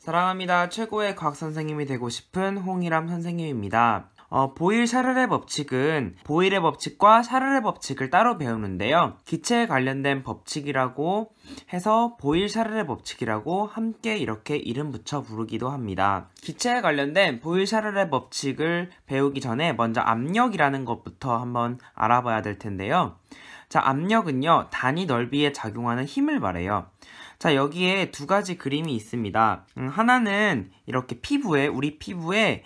사랑합니다. 최고의 과학 선생님이 되고 싶은 홍일함 선생님입니다. 보일-샤를의 법칙은 보일의 법칙과 샤를의 법칙을 따로 배우는데요. 기체에 관련된 법칙이라고 해서 보일-샤를의 법칙이라고 함께 이렇게 이름 붙여 부르기도 합니다. 기체에 관련된 보일-샤를의 법칙을 배우기 전에 먼저 압력이라는 것부터 한번 알아봐야 될 텐데요. 자, 압력은요, 단위 넓이에 작용하는 힘을 말해요. 자, 여기에 두 가지 그림이 있습니다. 하나는 이렇게 우리 피부에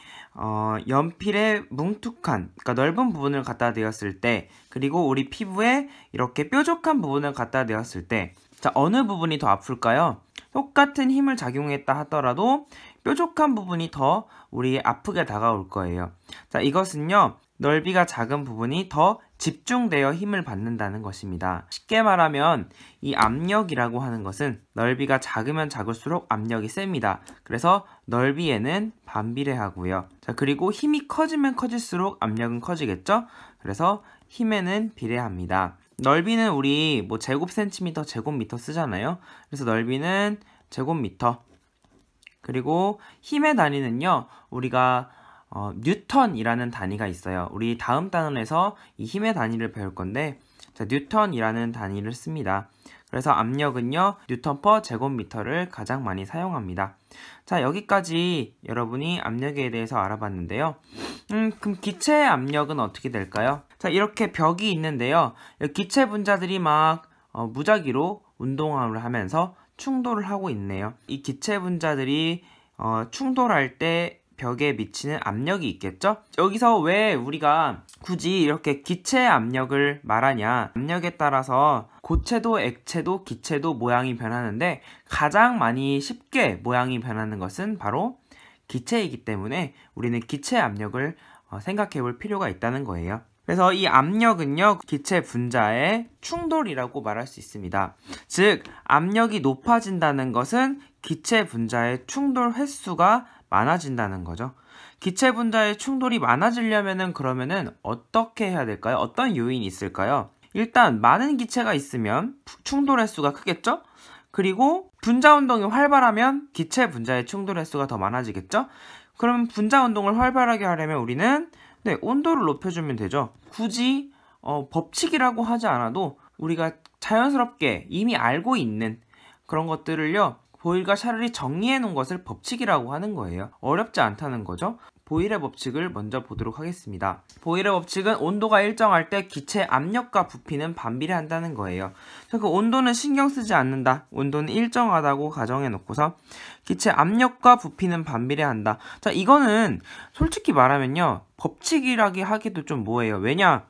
연필의 뭉툭한, 그러니까 넓은 부분을 갖다 대었을 때, 그리고 우리 피부에 이렇게 뾰족한 부분을 갖다 대었을 때, 자, 어느 부분이 더 아플까요? 똑같은 힘을 작용했다 하더라도 뾰족한 부분이 더 우리에 아프게 다가올 거예요. 자, 이것은요, 넓이가 작은 부분이 더 집중되어 힘을 받는다는 것입니다. 쉽게 말하면 이 압력이라고 하는 것은 넓이가 작으면 작을수록 압력이 셉니다. 그래서 넓이에는 반비례하고요. 자, 그리고 힘이 커지면 커질수록 압력은 커지겠죠? 그래서 힘에는 비례합니다. 넓이는 우리 제곱센티미터, 제곱미터 쓰잖아요. 그래서 넓이는 제곱미터. 그리고 힘의 단위는요, 우리가 뉴턴이라는 단위가 있어요. 우리 다음 단원에서 이 힘의 단위를 배울 건데, 자, 뉴턴이라는 단위를 씁니다. 그래서 압력은요, 뉴턴 퍼 제곱미터를 가장 많이 사용합니다. 자, 여기까지 여러분이 압력에 대해서 알아봤는데요. 그럼 기체의 압력은 어떻게 될까요? 자, 이렇게 벽이 있는데요. 기체 분자들이 막 무작위로 운동을 하면서 충돌을 하고 있네요. 이 기체 분자들이 충돌할 때 벽에 미치는 압력이 있겠죠? 여기서 왜 우리가 굳이 이렇게 기체의 압력을 말하냐? 압력에 따라서 고체도, 액체도, 기체도 모양이 변하는데 가장 많이 쉽게 모양이 변하는 것은 바로 기체이기 때문에 우리는 기체 압력을 생각해 볼 필요가 있다는 거예요. 그래서 이 압력은요, 기체 분자의 충돌이라고 말할 수 있습니다. 즉, 압력이 높아진다는 것은 기체 분자의 충돌 횟수가 많아진다는 거죠. 기체 분자의 충돌이 많아지려면은 그러면은 어떻게 해야 될까요? 어떤 요인이 있을까요? 일단 많은 기체가 있으면 충돌 횟수가 크겠죠? 그리고 분자 운동이 활발하면 기체 분자의 충돌 횟수가 더 많아지겠죠? 그럼 분자 운동을 활발하게 하려면 우리는 온도를 높여주면 되죠. 굳이 법칙이라고 하지 않아도 우리가 자연스럽게 이미 알고 있는 그런 것들을요, 보일과 샤를이 정리해 놓은 것을 법칙이라고 하는 거예요. 어렵지 않다는 거죠. 보일의 법칙을 먼저 보도록 하겠습니다. 보일의 법칙은 온도가 일정할 때 기체 압력과 부피는 반비례한다는 거예요. 자, 그 온도는 신경 쓰지 않는다. 온도는 일정하다고 가정해 놓고서 기체 압력과 부피는 반비례한다. 자, 이거는 솔직히 말하면요, 법칙이라기 하기도 좀 뭐예요. 왜냐?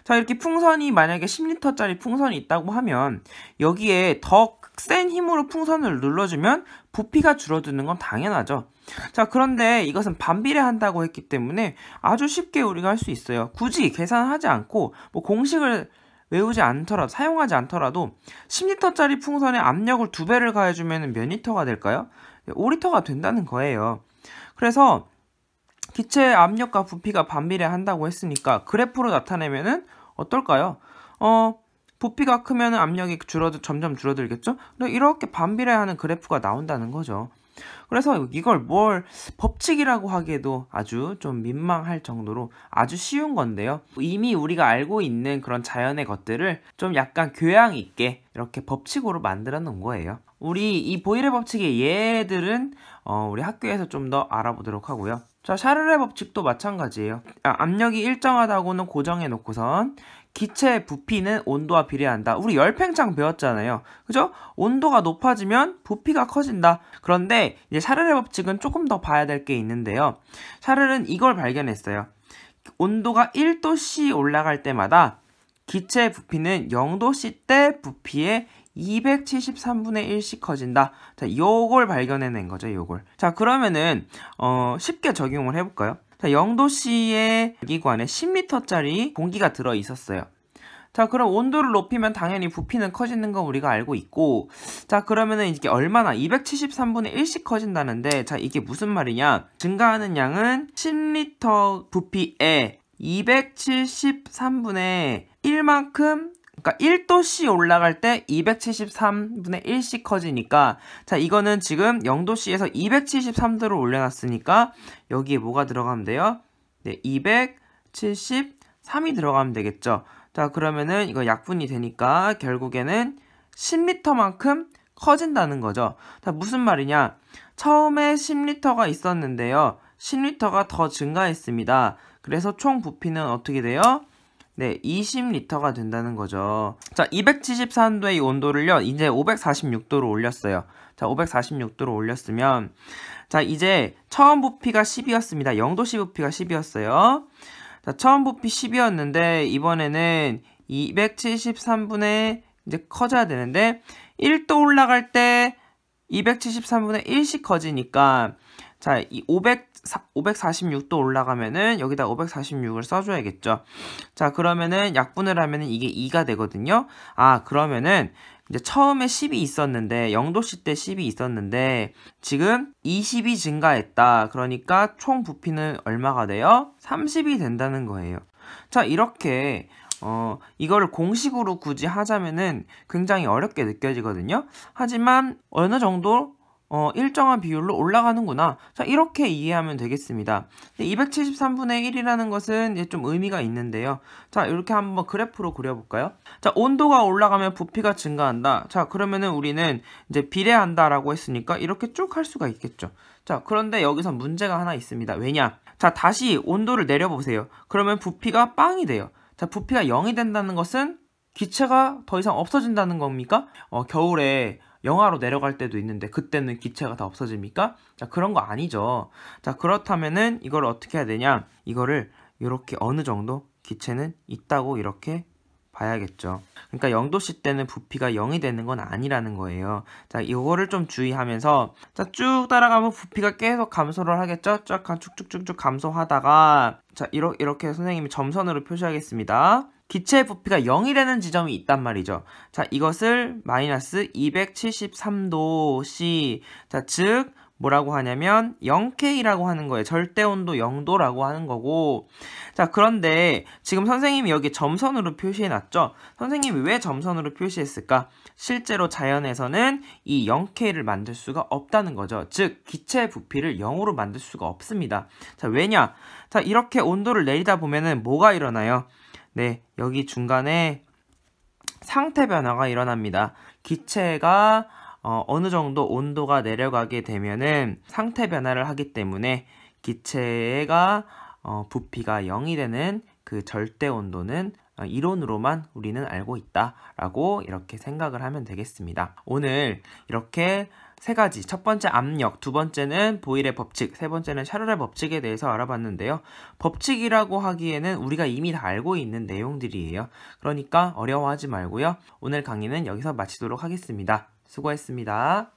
자, 이렇게 풍선이 만약에 10리터짜리 풍선이 있다고 하면 여기에 더 센 힘으로 풍선을 눌러주면 부피가 줄어드는 건 당연하죠. 자, 그런데 이것은 반비례한다고 했기 때문에 아주 쉽게 우리가 할 수 있어요. 굳이 계산하지 않고 공식을 외우지 않더라도, 사용하지 않더라도 10리터짜리 풍선에 압력을 2배를 가해주면 몇 리터가 될까요? 5리터가 된다는 거예요. 그래서 기체의 압력과 부피가 반비례한다고 했으니까 그래프로 나타내면은 어떨까요? 부피가 크면 압력이 점점 줄어들겠죠? 이렇게 반비례하는 그래프가 나온다는 거죠. 그래서 이걸 법칙이라고 하기에도 아주 좀 민망할 정도로 아주 쉬운 건데요. 이미 우리가 알고 있는 그런 자연의 것들을 좀 약간 교양 있게 이렇게 법칙으로 만들어 놓은 거예요. 우리 이 보일의 법칙의 예들은 우리 학교에서 좀 더 알아보도록 하고요. 자, 샤를의 법칙도 마찬가지예요. 압력이 일정하다고는 고정해 놓고선 기체의 부피는 온도와 비례한다. 우리 열팽창 배웠잖아요. 그죠? 온도가 높아지면 부피가 커진다. 그런데 이제 샤를의 법칙은 조금 더 봐야 될 게 있는데요. 샤를은 이걸 발견했어요. 온도가 1도씨 올라갈 때마다 기체의 부피는 0도씨 때 부피의 273분의 1씩 커진다. 자, 요걸 발견해낸 거죠, 요걸. 자, 그러면은 쉽게 적용을 해볼까요? 자, 0도씨의 기관에 10리터짜리 공기가 들어 있었어요. 자, 그럼 온도를 높이면 당연히 부피는 커지는 거 우리가 알고 있고, 자, 그러면은 이게 얼마나 273분의 1씩 커진다는데, 자, 이게 무슨 말이냐? 증가하는 양은 10리터 부피에 273분의 1만큼 그러니까 1도씨 올라갈 때 273분의 1씩 커지니까 자 이거는 지금 0도씨에서 273도로 올려놨으니까 여기에 뭐가 들어가면 돼요? 네, 273이 들어가면 되겠죠. 자 그러면은 이거 약분이 되니까 결국에는 10L만큼 커진다는 거죠. 자 무슨 말이냐? 처음에 10L가 있었는데요. 10L가 더 증가했습니다. 그래서 총 부피는 어떻게 돼요? 네, 20L가 된다는 거죠. 자, 273도의 이 온도를요, 이제 546도로 올렸어요. 자, 546도로 올렸으면, 자, 이제 처음 부피가 10이었습니다. 0도씨 부피가 10이었어요. 자, 처음 부피 10이었는데, 이번에는 273분의 이제 커져야 되는데, 1도 올라갈 때 273분의 1씩 커지니까, 자, 이 546도 올라가면은 여기다 546을 써줘야겠죠. 자, 그러면은 약분을 하면은 이게 2가 되거든요. 아, 그러면은 이제 처음에 10이 있었는데 0도씨 때 10이 있었는데 지금 20이 증가했다. 그러니까 총 부피는 얼마가 돼요? 30이 된다는 거예요. 자, 이렇게 이거를 공식으로 굳이 하자면은 굉장히 어렵게 느껴지거든요. 하지만 어느 정도 일정한 비율로 올라가는구나. 자, 이렇게 이해하면 되겠습니다. 273분의 1이라는 것은 이제 좀 의미가 있는데요. 자, 이렇게 한번 그래프로 그려볼까요? 자, 온도가 올라가면 부피가 증가한다. 자, 그러면은 우리는 이제 비례한다라고 했으니까 이렇게 쭉 할 수가 있겠죠. 자, 그런데 여기서 문제가 하나 있습니다. 왜냐? 자, 다시 온도를 내려보세요. 그러면 부피가 빵이 돼요. 자, 부피가 0이 된다는 것은 기체가 더 이상 없어진다는 겁니까? 겨울에 영하로 내려갈 때도 있는데 그때는 기체가 다 없어집니까? 자, 그런 거 아니죠. 자, 그렇다면은 이걸 어떻게 해야 되냐? 이거를 이렇게 어느 정도 기체는 있다고 이렇게 봐야겠죠. 그러니까 0도씨 때는 부피가 0이 되는 건 아니라는 거예요. 자, 이거를 좀 주의하면서 자, 쭉 따라가면 부피가 계속 감소를 하겠죠? 쭉쭉쭉쭉 감소하다가 자, 이렇게 선생님이 점선으로 표시하겠습니다. 기체의 부피가 0이 되는 지점이 있단 말이죠. 자, 이것을 마이너스 273도C 자, 즉 뭐라고 하냐면 0K라고 하는 거예요. 절대온도 0도라고 하는 거고 자, 그런데 지금 선생님이 여기 점선으로 표시해놨죠? 선생님이 왜 점선으로 표시했을까? 실제로 자연에서는 이 0K를 만들 수가 없다는 거죠. 즉 기체의 부피를 0으로 만들 수가 없습니다. 자, 왜냐? 자, 이렇게 온도를 내리다 보면은 뭐가 일어나요? 네, 여기 중간에 상태 변화가 일어납니다. 기체가 어느 정도 온도가 내려가게 되면은 상태 변화를 하기 때문에 기체가 부피가 0이 되는 그 절대 온도는 이론으로만 우리는 알고 있다라고 이렇게 생각을 하면 되겠습니다. 오늘 이렇게 세 가지, 첫 번째 압력, 두 번째는 보일의 법칙, 세 번째는 샤를의 법칙에 대해서 알아봤는데요. 법칙이라고 하기에는 우리가 이미 다 알고 있는 내용들이에요. 그러니까 어려워하지 말고요. 오늘 강의는 여기서 마치도록 하겠습니다. 수고했습니다.